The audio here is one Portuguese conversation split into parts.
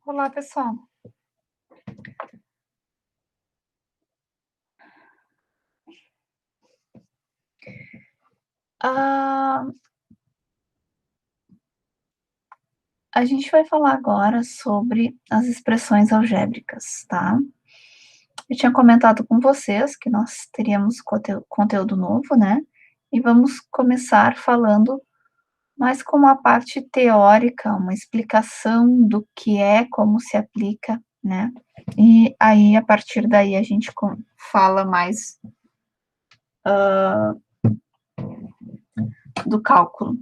Olá, pessoal. Ah, a gente vai falar agora sobre as expressões algébricas, tá? Eu tinha comentado com vocês que nós teríamos conteúdo novo, né? E vamos começar falando mais com uma parte teórica, uma explicação do que é, como se aplica, né? E aí, a partir daí, a gente fala mais do cálculo.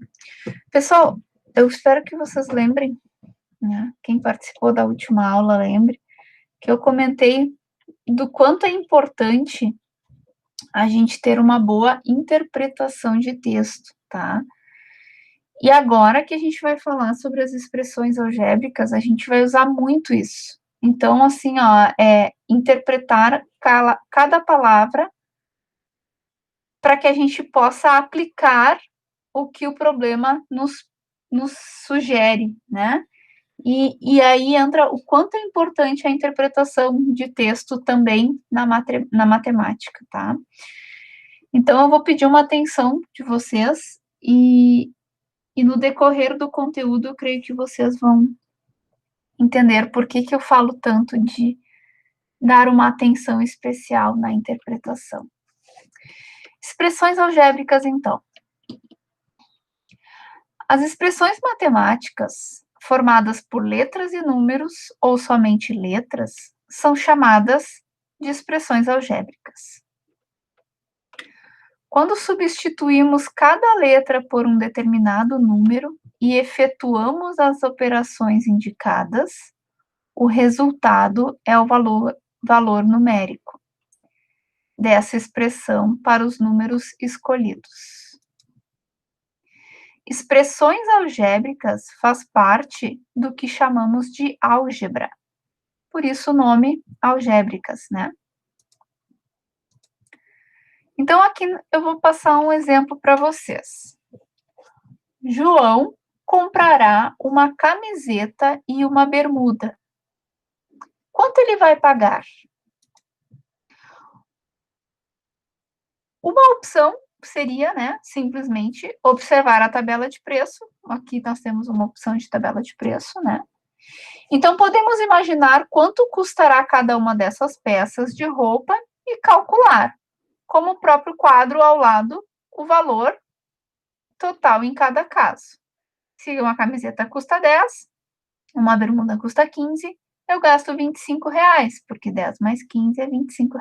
Pessoal, eu espero que vocês lembrem, né? Quem participou da última aula, lembre que eu comentei do quanto é importante a gente ter uma boa interpretação de texto, tá? E agora que a gente vai falar sobre as expressões algébricas, a gente vai usar muito isso. Então, assim, ó, interpretar cada palavra para que a gente possa aplicar o que o problema nos sugere, né? E aí entra o quanto é importante a interpretação de texto também na matemática, tá? Então, eu vou pedir uma atenção de vocês e no decorrer do conteúdo, eu creio que vocês vão entender por que eu falo tanto de dar uma atenção especial na interpretação. Expressões algébricas, então. As expressões matemáticas formadas por letras e números, ou somente letras, são chamadas de expressões algébricas. Quando substituímos cada letra por um determinado número e efetuamos as operações indicadas, o resultado é o valor numérico dessa expressão para os números escolhidos. Expressões algébricas faz parte do que chamamos de álgebra. Por isso o nome algébricas, né? Então, aqui eu vou passar um exemplo para vocês. João comprará uma camiseta e uma bermuda. Quanto ele vai pagar? Uma opção seria, né, simplesmente observar a tabela de preço. Aqui nós temos uma opção de tabela de preço, né? Então, podemos imaginar quanto custará cada uma dessas peças de roupa e calcular, como o próprio quadro ao lado, o valor total em cada caso. Se uma camiseta custa 10, uma bermuda custa 15, eu gasto R$ 25, porque 10 mais 15 é R$ 25.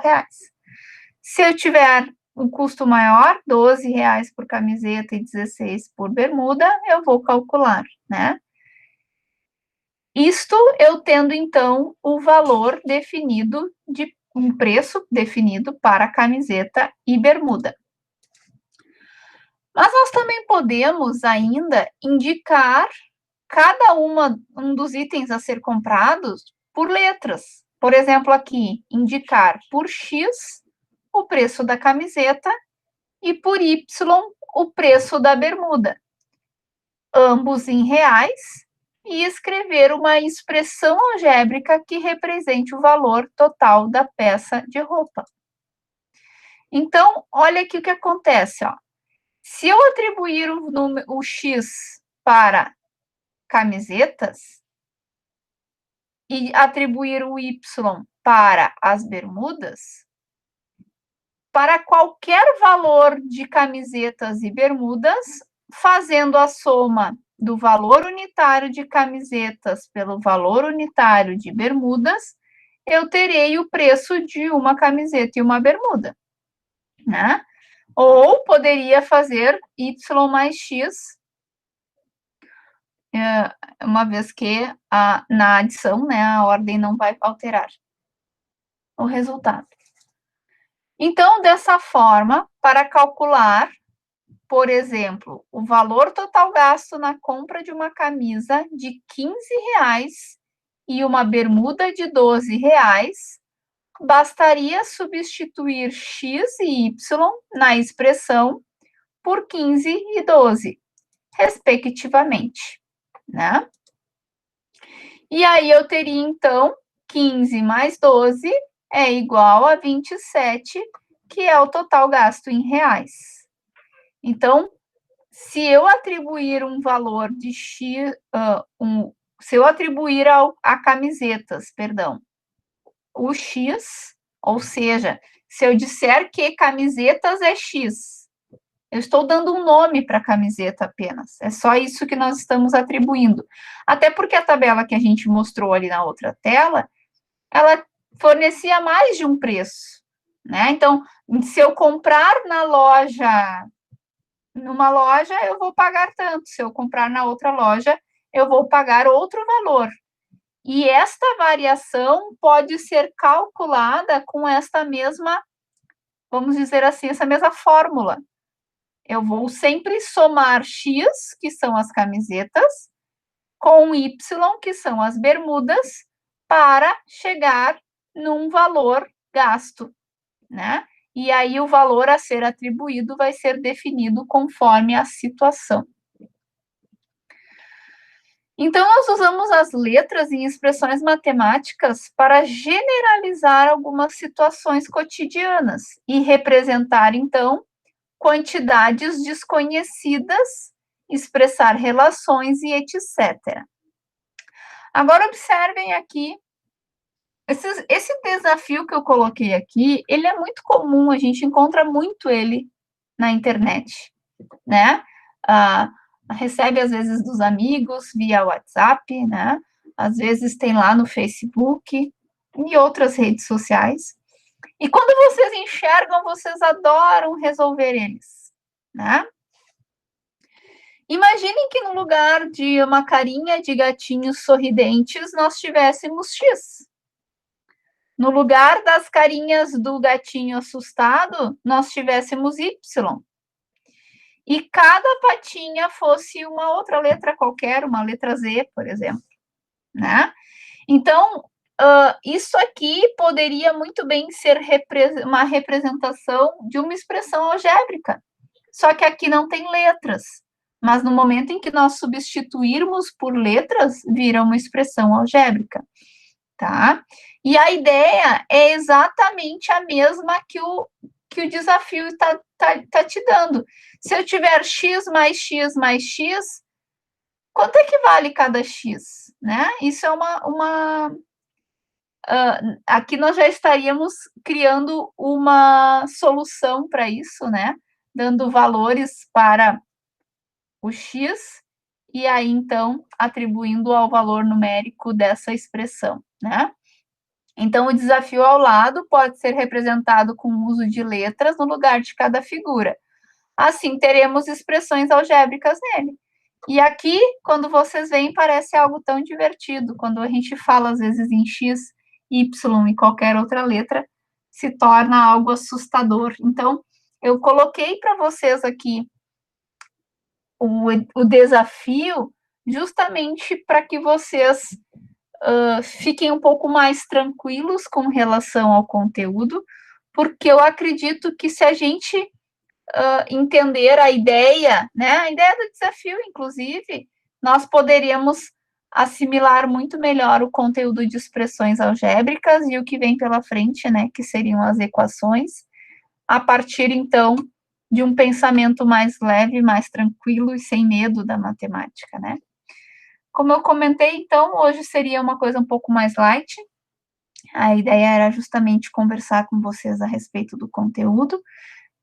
Se eu tiver um custo maior, R$ 12 por camiseta e 16 por bermuda, eu vou calcular, né? Isto eu tendo, então, o valor definido de um preço definido para camiseta e bermuda. Mas nós também podemos ainda indicar cada um dos itens a ser comprados por letras. Por exemplo, aqui, indicar por X o preço da camiseta e por Y o preço da bermuda, ambos em reais, e escrever uma expressão algébrica que represente o valor total da peça de roupa. Então, olha aqui o que acontece, ó. Se eu atribuir o X para camisetas e atribuir o Y para as bermudas, para qualquer valor de camisetas e bermudas, fazendo a soma do valor unitário de camisetas pelo valor unitário de bermudas, eu terei o preço de uma camiseta e uma bermuda, né? Ou poderia fazer Y mais X, uma vez que na adição, né, a ordem não vai alterar o resultado. Então, dessa forma, para calcular, por exemplo, o valor total gasto na compra de uma camisa de R$ 15 e uma bermuda de R$ 12, bastaria substituir X e Y na expressão por 15 e 12, respectivamente, né? E aí eu teria, então, 15 mais 12 é igual a 27, que é o total gasto em reais. Então, se eu atribuir um valor de X, se eu atribuir a camisetas, perdão, o X, ou seja, se eu disser que camisetas é X, eu estou dando um nome para a camiseta apenas. É só isso que nós estamos atribuindo. Até porque a tabela que a gente mostrou ali na outra tela, ela fornecia mais de um preço, né? Então, se eu comprar numa loja, eu vou pagar tanto. Se eu comprar na outra loja, eu vou pagar outro valor. E esta variação pode ser calculada com esta mesma, vamos dizer assim, essa mesma fórmula. Eu vou sempre somar X, que são as camisetas, com Y, que são as bermudas, para chegar num valor gasto, né? E aí o valor a ser atribuído vai ser definido conforme a situação. Então, nós usamos as letras em expressões matemáticas para generalizar algumas situações cotidianas e representar, então, quantidades desconhecidas, expressar relações e etc. Agora, observem aqui, esse desafio que eu coloquei aqui, ele é muito comum, a gente encontra muito ele na internet, né? Recebe, às vezes, dos amigos via WhatsApp, né? Às vezes tem lá no Facebook e outras redes sociais. E quando vocês enxergam, vocês adoram resolver eles, né? Imaginem que no lugar de uma carinha de gatinhos sorridentes, nós tivéssemos X. No lugar das carinhas do gatinho assustado, nós tivéssemos Y. E cada patinha fosse uma outra letra qualquer, uma letra Z, por exemplo, né? Então, isso aqui poderia muito bem ser uma representação de uma expressão algébrica, só que aqui não tem letras, mas no momento em que nós substituirmos por letras, vira uma expressão algébrica, tá? E a ideia é exatamente a mesma que o desafio está te dando. Se eu tiver x mais x mais x, quanto é que vale cada x? Né? Isso é aqui nós já estaríamos criando uma solução para isso, né? Dando valores para o x e aí, então, atribuindo ao valor numérico dessa expressão, né? Então, o desafio ao lado pode ser representado com o uso de letras no lugar de cada figura. Assim, teremos expressões algébricas nele. E aqui, quando vocês veem, parece algo tão divertido. Quando a gente fala, às vezes, em X, Y e qualquer outra letra, se torna algo assustador. Então, eu coloquei para vocês aqui o desafio justamente para que vocês fiquem um pouco mais tranquilos com relação ao conteúdo, porque eu acredito que se a gente entender a ideia, né, a ideia do desafio, inclusive, nós poderíamos assimilar muito melhor o conteúdo de expressões algébricas e o que vem pela frente, né, que seriam as equações, a partir, então, de um pensamento mais leve, mais tranquilo e sem medo da matemática, né. Como eu comentei, então, hoje seria uma coisa um pouco mais light. A ideia era justamente conversar com vocês a respeito do conteúdo.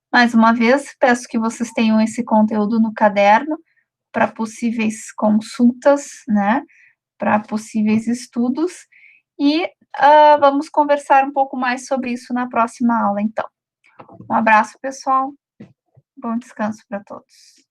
Mais uma vez, peço que vocês tenham esse conteúdo no caderno para possíveis consultas, né? Para possíveis estudos. E vamos conversar um pouco mais sobre isso na próxima aula, então. Um abraço, pessoal. Bom descanso para todos.